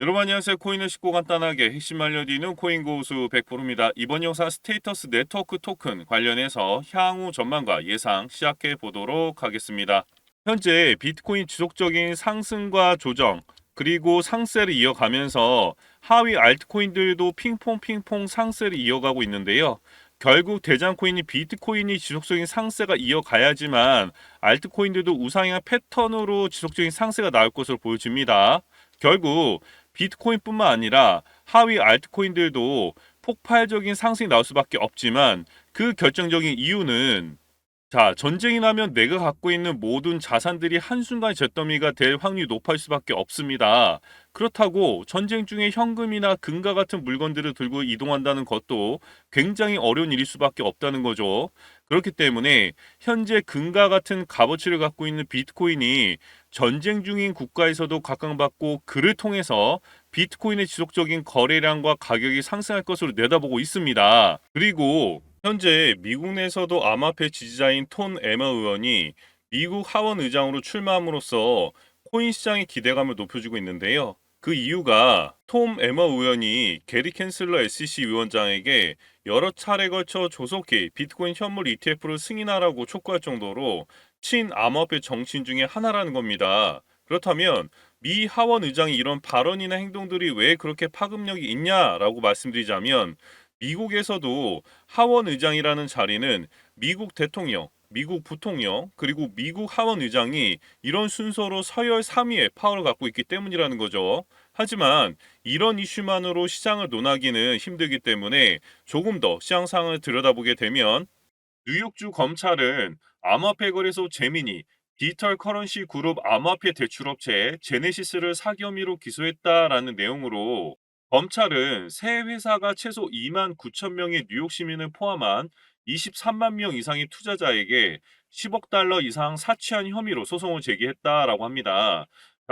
여러분 안녕하세요. 코인을 쉽고 간단하게 핵심 알려드리는 코인 고수 100%입니다. 이번 영상 스테이터스 네트워크 토큰 관련해서 향후 전망과 예상 시작해 보도록 하겠습니다. 현재 비트코인 지속적인 상승과 조정 그리고 상세를 이어가면서 하위 알트코인들도 핑퐁 상세를 이어가고 있는데요. 결국 대장코인이 비트코인이 지속적인 상세가 이어가야지만 알트코인들도 우상향 패턴으로 지속적인 상세가 나올 것으로 보여집니다. 결국 비트코인뿐만 아니라 하위 알트코인들도 폭발적인 상승이 나올 수밖에 없지만 그 결정적인 이유는 전쟁이 나면 내가 갖고 있는 모든 자산들이 한순간 잿더미가 될 확률이 높아질 수밖에 없습니다. 그렇다고 전쟁 중에 현금이나 금과 같은 물건들을 들고 이동한다는 것도 굉장히 어려운 일일 수밖에 없다는 거죠. 그렇기 때문에 현재 금과 같은 값어치를 갖고 있는 비트코인이 전쟁 중인 국가에서도 각광받고 그를 통해서 비트코인의 지속적인 거래량과 가격이 상승할 것으로 내다보고 있습니다. 그리고 현재 미국 내에서도 암호화폐 지지자인 톤 에머 의원이 미국 하원 의장으로 출마함으로써 코인 시장의 기대감을 높여주고 있는데요. 그 이유가 톰 에머 의원이 게리 캔슬러 SEC 위원장에게 여러 차례 걸쳐 조속히 비트코인 현물 ETF를 승인하라고 촉구할 정도로 친암호화폐 정치인 중에 하나라는 겁니다. 그렇다면 미 하원 의장이 이런 발언이나 행동들이 왜 그렇게 파급력이 있냐라고 말씀드리자면 미국에서도 하원 의장이라는 자리는 미국 대통령, 미국 부통령, 그리고 미국 하원 의장이 이런 순서로 서열 3위의 파워를 갖고 있기 때문이라는 거죠. 하지만 이런 이슈만으로 시장을 논하기는 힘들기 때문에 조금 더 시장 상황을 들여다보게 되면 뉴욕주 검찰은 암호화폐 거래소 제미니, 디지털 커런시 그룹 암호화폐 대출업체 제네시스를 사기 혐의로 기소했다라는 내용으로 검찰은 세 회사가 최소 2만 9천 명의 뉴욕 시민을 포함한 23만 명 이상의 투자자에게 10억 달러 이상 사치한 혐의로 소송을 제기했다라고 합니다.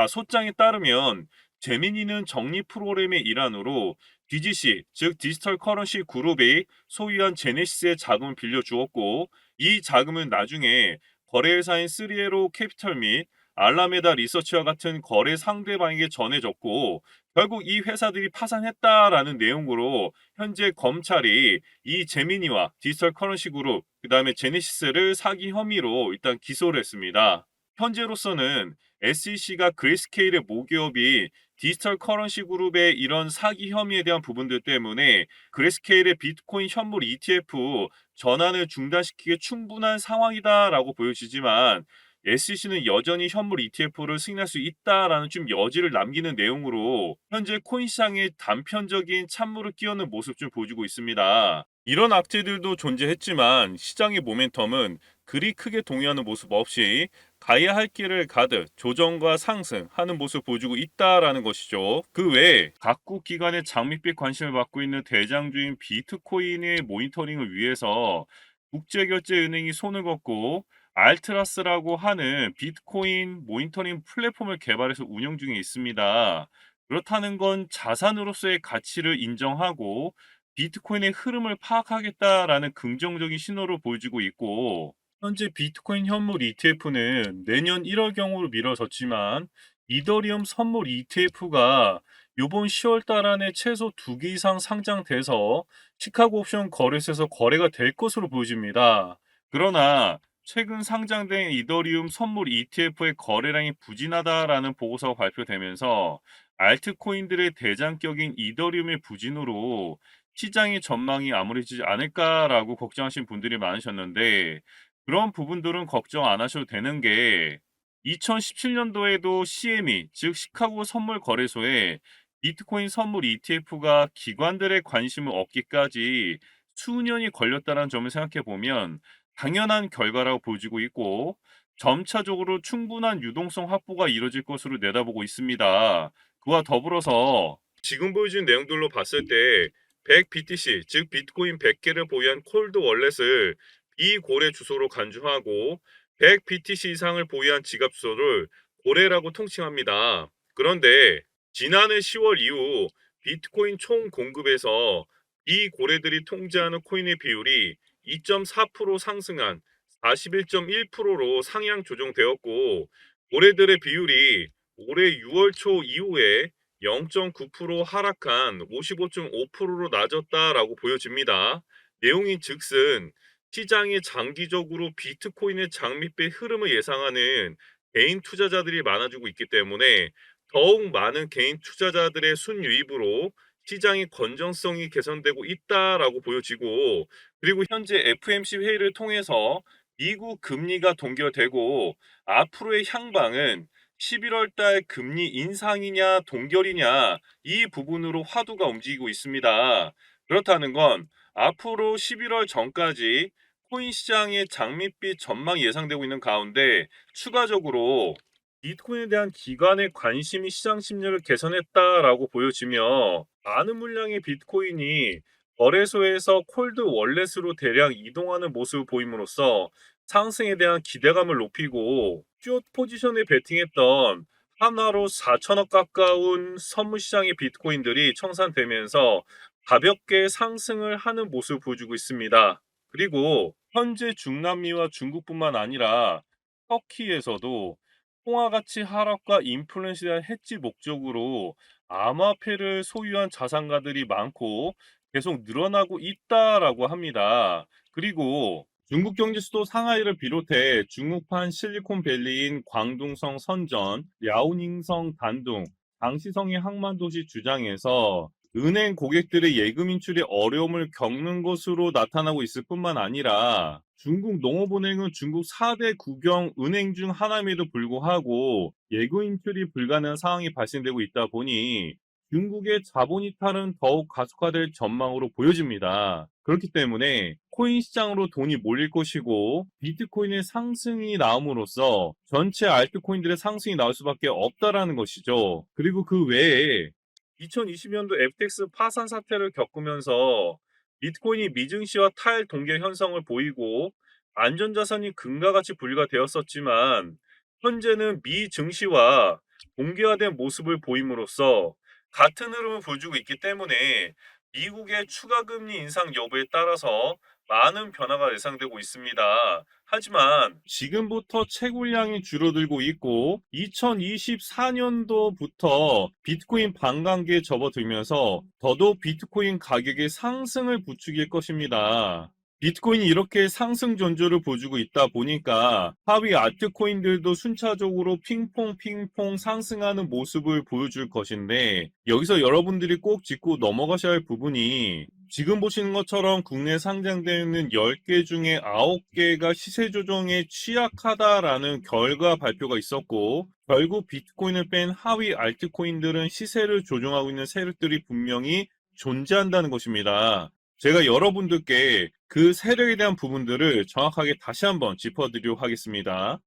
소장에 따르면 제미니는 적립 프로그램의 일환으로 DGC, 즉 디지털 커런시 그룹이 소유한 제네시스의 자금을 빌려주었고 이 자금은 나중에 거래회사인 쓰리에로 캐피털 및 알라메다 리서치와 같은 거래 상대방에게 전해졌고 결국 이 회사들이 파산했다라는 내용으로 현재 검찰이 이 제미니와 디지털 커런시 그룹 그다음에 제네시스를 사기 혐의로 일단 기소를 했습니다. 현재로서는 SEC가 그레이스케일의 모기업이 디지털 커런시 그룹의 이런 사기 혐의에 대한 부분들 때문에 그레이스케일의 비트코인 현물 ETF 전환을 중단시키기에 충분한 상황이다라고 보여지지만 SEC는 여전히 현물 ETF를 승인할 수 있다라는 좀 여지를 남기는 내용으로 현재 코인 시장에 단편적인 찬물을 끼얹는 모습 좀 보여주고 있습니다. 이런 악재들도 존재했지만 시장의 모멘텀은 그리 크게 동요하는 모습 없이 가야 할 길을 가듯 조정과 상승하는 모습을 보여주고 있다라는 것이죠. 그 외에 각국 기관의 장밋빛 관심을 받고 있는 대장주인 비트코인의 모니터링을 위해서 국제결제은행이 손을 걷고 알트라스라고 하는 비트코인 모니터링 플랫폼을 개발해서 운영 중에 있습니다. 그렇다는 건 자산으로서의 가치를 인정하고 비트코인의 흐름을 파악하겠다라는 긍정적인 신호로 보여지고 있고 현재 비트코인 현물 ETF는 내년 1월경으로 미뤄졌지만 이더리움 선물 ETF가 이번 10월 달 안에 최소 2개 이상 상장돼서 시카고 옵션 거래소에서 거래가 될 것으로 보여집니다. 그러나 최근 상장된 이더리움 선물 ETF의 거래량이 부진하다라는 보고서가 발표되면서 알트코인들의 대장격인 이더리움의 부진으로 시장의 전망이 암울해지지 않을까라고 걱정하신 분들이 많으셨는데 그런 부분들은 걱정 안 하셔도 되는 게 2017년도에도 CME, 즉 시카고 선물 거래소에 비트코인 선물 ETF가 기관들의 관심을 얻기까지 수년이 걸렸다는 점을 생각해 보면 당연한 결과라고 보여지고 있고 점차적으로 충분한 유동성 확보가 이뤄질 것으로 내다보고 있습니다. 그와 더불어서 지금 보여준 내용들로 봤을 때 100BTC, 즉 비트코인 100개를 보유한 콜드 월렛을 비고래 주소로 간주하고 100BTC 이상을 보유한 지갑 주소를 고래라고 통칭합니다. 그런데 지난해 10월 이후 비트코인 총 공급에서 비고래들이 통제하는 코인의 비율이 2.4% 상승한 41.1%로 상향 조정되었고 고래들의 비율이 올해 6월 초 이후에 0.9% 하락한 55.5%로 낮았다라고 보여집니다. 내용인 즉슨 시장에 장기적으로 비트코인의 장밋빛 흐름을 예상하는 개인 투자자들이 많아지고 있기 때문에 더욱 많은 개인 투자자들의 순유입으로 시장의 건전성이 개선되고 있다라고 보여지고, 그리고 현재 FMC 회의를 통해서 미국 금리가 동결되고 앞으로의 향방은 11월 달 금리 인상이냐 동결이냐 이 부분으로 화두가 움직이고 있습니다. 그렇다는 건 앞으로 11월 전까지 코인 시장의 장밋빛 전망 예상되고 있는 가운데 추가적으로 비트코인에 대한 기관의 관심이 시장 심리를 개선했다라고 보여지며 많은 물량의 비트코인이 거래소에서 콜드 월렛으로 대량 이동하는 모습을 보임으로써 상승에 대한 기대감을 높이고, 숏 포지션에 베팅했던 하나로 4천억 가까운 선물 시장의 비트코인들이 청산되면서 가볍게 상승을 하는 모습을 보여주고 있습니다. 그리고 현재 중남미와 중국뿐만 아니라 터키에서도 통화 가치 하락과 인플레이션에 대한 해지 목적으로 암호화폐를 소유한 자산가들이 많고 계속 늘어나고 있다라고 합니다. 그리고 중국 경제 수도 상하이를 비롯해 중국판 실리콘밸리인 광둥성 선전, 랴오닝성 단둥, 장시성의 항만도시 주장에서 은행 고객들의 예금 인출에 어려움을 겪는 것으로 나타나고 있을 뿐만 아니라 중국 농업은행은 중국 4대 국영 은행 중 하나임에도 불구하고 예금 인출이 불가능한 상황이 발생되고 있다 보니 중국의 자본 이탈은 더욱 가속화될 전망으로 보여집니다. 그렇기 때문에 코인 시장으로 돈이 몰릴 것이고 비트코인의 상승이 나옴으로써 전체 알트코인들의 상승이 나올 수밖에 없다라는 것이죠. 그리고 그 외에 2020년도 FTX 파산 사태를 겪으면서 비트코인이 미증시와 탈동결 현상을 보이고 안전자산이 금과 같이 분리가 되었었지만 현재는 미증시와 동기화된 모습을 보임으로써 같은 흐름을 보여주고 있기 때문에 미국의 추가금리 인상 여부에 따라서 많은 변화가 예상되고 있습니다. 하지만 지금부터 채굴량이 줄어들고 있고 2024년도부터 비트코인 반감기에 접어들면서 더더욱 비트코인 가격의 상승을 부추길 것입니다. 비트코인이 이렇게 상승 전조를 보여주고 있다 보니까 하위 알트코인들도 순차적으로 핑퐁 상승하는 모습을 보여줄 것인데, 여기서 여러분들이 꼭 짚고 넘어가셔야 할 부분이 지금 보시는 것처럼 국내 상장되어 있는 10개 중에 9개가 시세 조정에 취약하다라는 결과 발표가 있었고, 결국 비트코인을 뺀 하위 알트코인들은 시세를 조정하고 있는 세력들이 분명히 존재한다는 것입니다. 제가 여러분들께 그 세력에 대한 부분들을 정확하게 다시 한번 짚어드리도록 하겠습니다.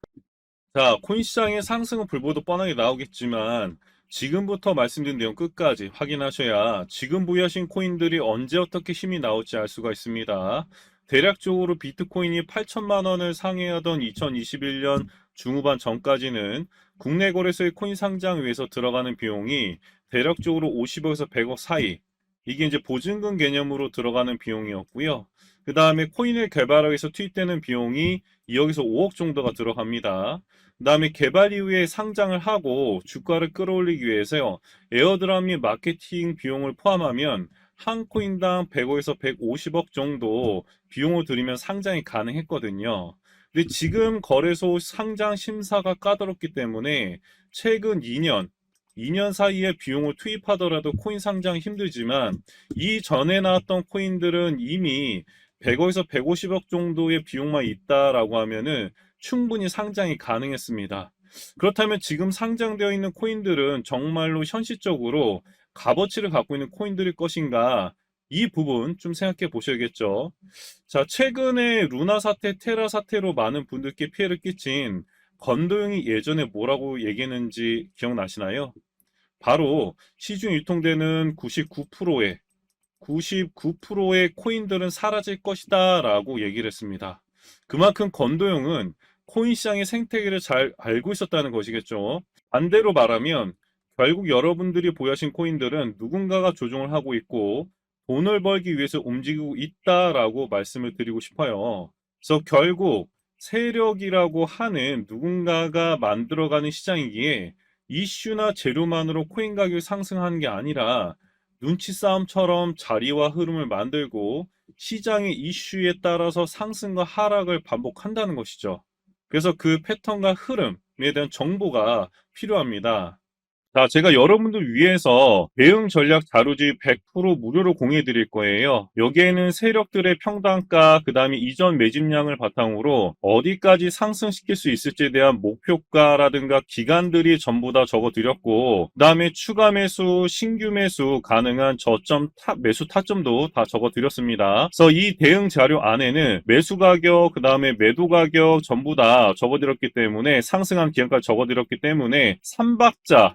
자, 코인 시장의 상승은 불보듯 뻔하게 나오겠지만 지금부터 말씀드린 내용 끝까지 확인하셔야 지금 보유하신 코인들이 언제 어떻게 힘이 나올지 알 수가 있습니다. 대략적으로 비트코인이 8천만 원을 상회하던 2021년 중후반 전까지는 국내 거래소의 코인 상장 위해서 들어가는 비용이 대략적으로 50억에서 100억 사이, 이게 이제 보증금 개념으로 들어가는 비용이었고요. 그 다음에 코인을 개발하기 위해서 투입되는 비용이 2억에서 5억 정도가 들어갑니다. 그 다음에 개발 이후에 상장을 하고 주가를 끌어올리기 위해서요, 에어드랍 및 마케팅 비용을 포함하면 한 코인당 100억에서 150억 정도 비용을 들이면 상장이 가능했거든요. 근데 지금 거래소 상장 심사가 까다롭기 때문에 최근 2년 사이에 비용을 투입하더라도 코인 상장 힘들지만 이전에 나왔던 코인들은 이미 100억에서 150억 정도의 비용만 있다라고 하면은 충분히 상장이 가능했습니다. 그렇다면 지금 상장되어 있는 코인들은 정말로 현실적으로 값어치를 갖고 있는 코인들일 것인가? 이 부분 좀 생각해 보셔야겠죠. 자, 최근에 루나 사태, 테라 사태로 많은 분들께 피해를 끼친 건도형이 예전에 뭐라고 얘기했는지 기억나시나요? 바로 시중 유통되는 99%의 코인들은 사라질 것이다 라고 얘기를 했습니다. 그만큼 건도형은 코인 시장의 생태계를 잘 알고 있었다는 것이겠죠. 반대로 말하면 결국 여러분들이 보유하신 코인들은 누군가가 조종을 하고 있고 돈을 벌기 위해서 움직이고 있다라고 말씀을 드리고 싶어요. 그래서 결국 세력이라고 하는 누군가가 만들어가는 시장이기에 이슈나 재료만으로 코인 가격이 상승하는 게 아니라 눈치 싸움처럼 자리와 흐름을 만들고 시장의 이슈에 따라서 상승과 하락을 반복한다는 것이죠. 그래서 그 패턴과 흐름에 대한 정보가 필요합니다. 자, 제가 여러분들 위해서 대응 전략 자료집 100% 무료로 공유해 드릴 거예요. 여기에는 세력들의 평단가, 그 다음에 이전 매집량을 바탕으로 어디까지 상승시킬 수 있을지에 대한 목표가라든가 기간들이 전부 다 적어 드렸고, 그 다음에 추가 매수, 신규 매수 가능한 저점 매수 타점도 다 적어 드렸습니다. 그래서 이 대응 자료 안에는 매수 가격, 그 다음에 매도 가격 전부 다 적어 드렸기 때문에, 상승한 기간까지 적어 드렸기 때문에 3박자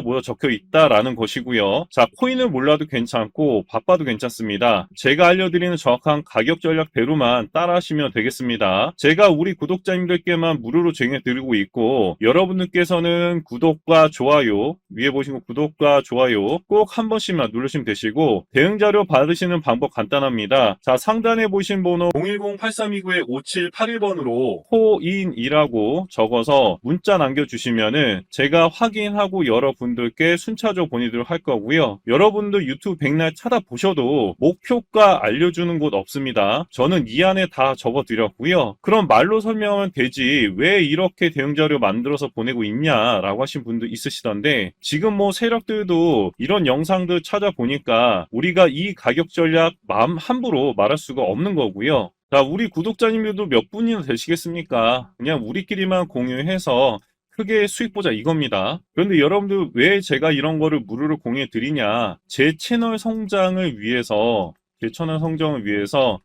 모여 적혀 있다라는 것이고요. 자, 코인을 몰라도 괜찮고 바빠도 괜찮습니다. 제가 알려드리는 정확한 가격 전략대로만 따라하시면 되겠습니다. 제가 우리 구독자님들께만 무료로 제공해드리고 있고, 여러분들께서는 구독과 좋아요, 위에 보신 거 구독과 좋아요 꼭 한 번씩만 누르시면 되시고, 대응자료 받으시는 방법 간단합니다. 자, 상단에 보신 번호 010-8329-5781번으로 코인이라고 적어서 문자 남겨주시면은 제가 확인하고 여러분들께 순차적으로 보내드리도록 할 거고요. 여러분들 유튜브 백날 찾아보셔도 목표가 알려주는 곳 없습니다. 저는 이 안에 다 적어드렸고요. 그럼 말로 설명하면 되지 왜 이렇게 대응자료 만들어서 보내고 있냐라고 하신 분들 있으시던데, 지금 뭐 세력들도 이런 영상들 찾아보니까 우리가 이 가격 전략 마음 함부로 말할 수가 없는 거고요. 자, 우리 구독자님들도 몇 분이나 되시겠습니까? 그냥 우리끼리만 공유해서 크게 수익 보자 이겁니다. 그런데 여러분들 왜 제가 이런 거를 무료로 공유해 드리냐? 제 채널 성장을 위해서,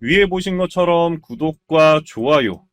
위에 보신 것처럼 구독과 좋아요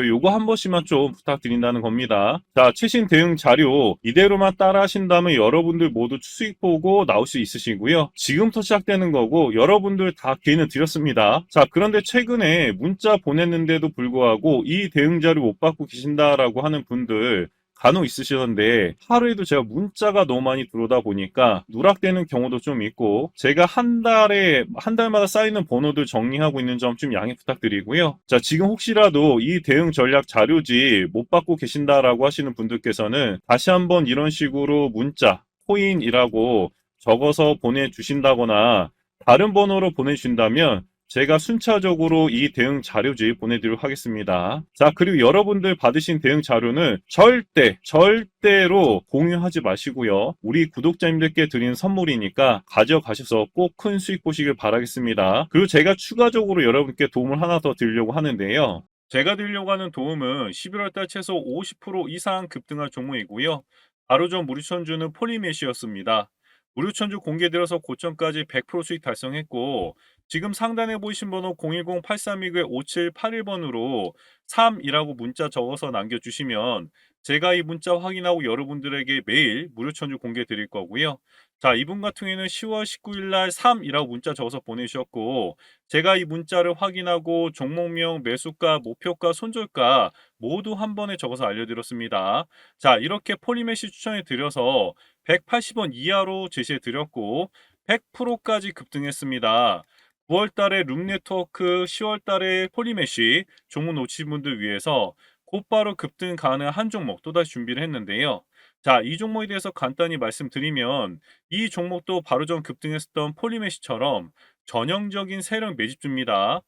요거 한 번씩만 좀 부탁드린다는 겁니다. 자, 최신 대응 자료 이대로만 따라 하신다면 여러분들 모두 수익 보고 나올 수 있으시고요. 지금부터 시작되는 거고 여러분들 다 기회는 드렸습니다. 자, 그런데 최근에 문자 보냈는데도 불구하고 이 대응 자료 못 받고 계신다라고 하는 분들 간혹 있으시던데, 하루에도 제가 문자가 너무 많이 들어오다 보니까 누락되는 경우도 좀 있고, 제가 한 달마다 쌓이는 번호들 정리하고 있는 점 좀 양해 부탁드리고요. 자, 지금 혹시라도 이 대응 전략 자료지 못 받고 계신다라고 하시는 분들께서는 다시 한번 이런 식으로 문자 코인이라고 적어서 보내주신다거나 다른 번호로 보내주신다면 제가 순차적으로 이 대응 자료지 보내드리도록 하겠습니다. 자, 그리고 여러분들 받으신 대응 자료는 절대로 공유하지 마시고요. 우리 구독자님들께 드리는 선물이니까 가져가셔서 꼭 큰 수익 보시길 바라겠습니다. 그리고 제가 추가적으로 여러분께 도움을 하나 더 드리려고 하는데요. 제가 드리려고 하는 도움은 11월달 최소 50% 이상 급등할 종목이고요. 바로 전 무료천주는 폴리메시였습니다. 무료천주 공개되어서 고점까지 100% 수익 달성했고, 지금 상단에 보이신 번호 010-8329-5781번으로 3이라고 문자 적어서 남겨주시면 제가 이 문자 확인하고 여러분들에게 매일 무료천주 공개 드릴 거고요. 자, 이분 같은 경우에는 10월 19일 날 3이라고 문자 적어서 보내주셨고, 제가 이 문자를 확인하고 종목명, 매수가, 목표가, 손절가 모두 한 번에 적어서 알려드렸습니다. 자, 이렇게 폴리메시 추천해 드려서 180원 이하로 제시해 드렸고 100%까지 급등했습니다. 9월 달에 룸네트워크, 10월 달에 폴리메시 종목 놓치신 분들 위해서 곧바로 급등 가능한 한 종목 또다시 준비를 했는데요. 자, 이 종목에 대해서 간단히 말씀드리면 이 종목도 바로 전 급등했었던 폴리메시처럼 전형적인 세력 매집주입니다.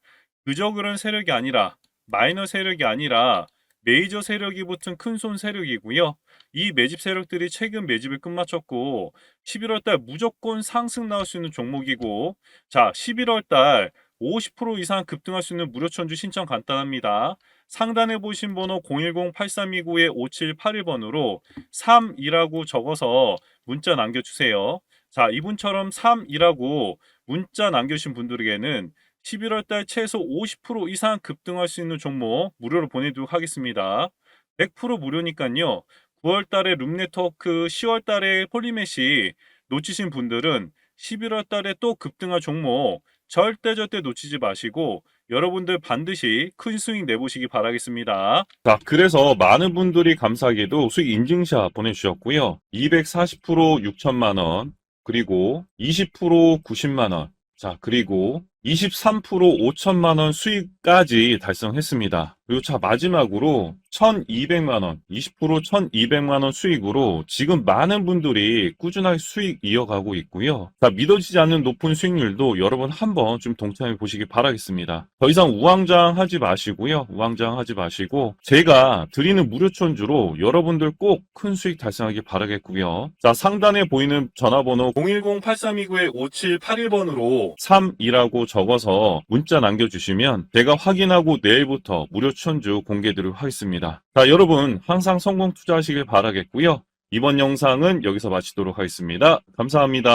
그저 그런 세력이 아니라, 마이너 세력이 아니라 메이저 세력이 붙은 큰손 세력이고요. 이 매집 세력들이 최근 매집을 끝마쳤고 11월 달 무조건 상승 나올 수 있는 종목이고, 자, 11월 달 50% 이상 급등할 수 있는 무료천주 신청 간단합니다. 상단에 보신 번호 010-8329-5781번으로 3이라고 적어서 문자 남겨주세요. 자, 이분처럼 3이라고 문자 남겨주신 분들에게는 11월 달 최소 50% 이상 급등할 수 있는 종목 무료로 보내도록 하겠습니다. 100% 무료니까요. 9월 달에 룸네트워크, 10월 달에 폴리메시 놓치신 분들은 11월 달에 또 급등할 종목 절대 놓치지 마시고 여러분들 반드시 큰 수익 내보시기 바라겠습니다. 자, 그래서 많은 분들이 감사하게도 수익 인증샷 보내주셨고요. 240% 6천만 원, 그리고 20% 90만 원, 자, 그리고 23% 5천만 원 수익까지 달성했습니다. 그리고 자, 마지막으로 1200만 원, 20% 1200만 원 수익으로 지금 많은 분들이 꾸준하게 수익 이어가고 있고요. 자, 믿어지지 않는 높은 수익률도 여러분 한번 좀 동참해 보시기 바라겠습니다. 더 이상 우왕좌왕하지 마시고요. 우왕좌왕하지 마시고 제가 드리는 무료 천주로 여러분들 꼭 큰 수익 달성하기 바라겠고요. 자, 상단에 보이는 전화번호 010-8329-5781번으로 3이라고 적어서 문자 남겨주시면 제가 확인하고 내일부터 무료 천주 공개드리도록 하겠습니다. 자, 여러분 항상 성공 투자하시길 바라겠고요. 이번 영상은 여기서 마치도록 하겠습니다. 감사합니다.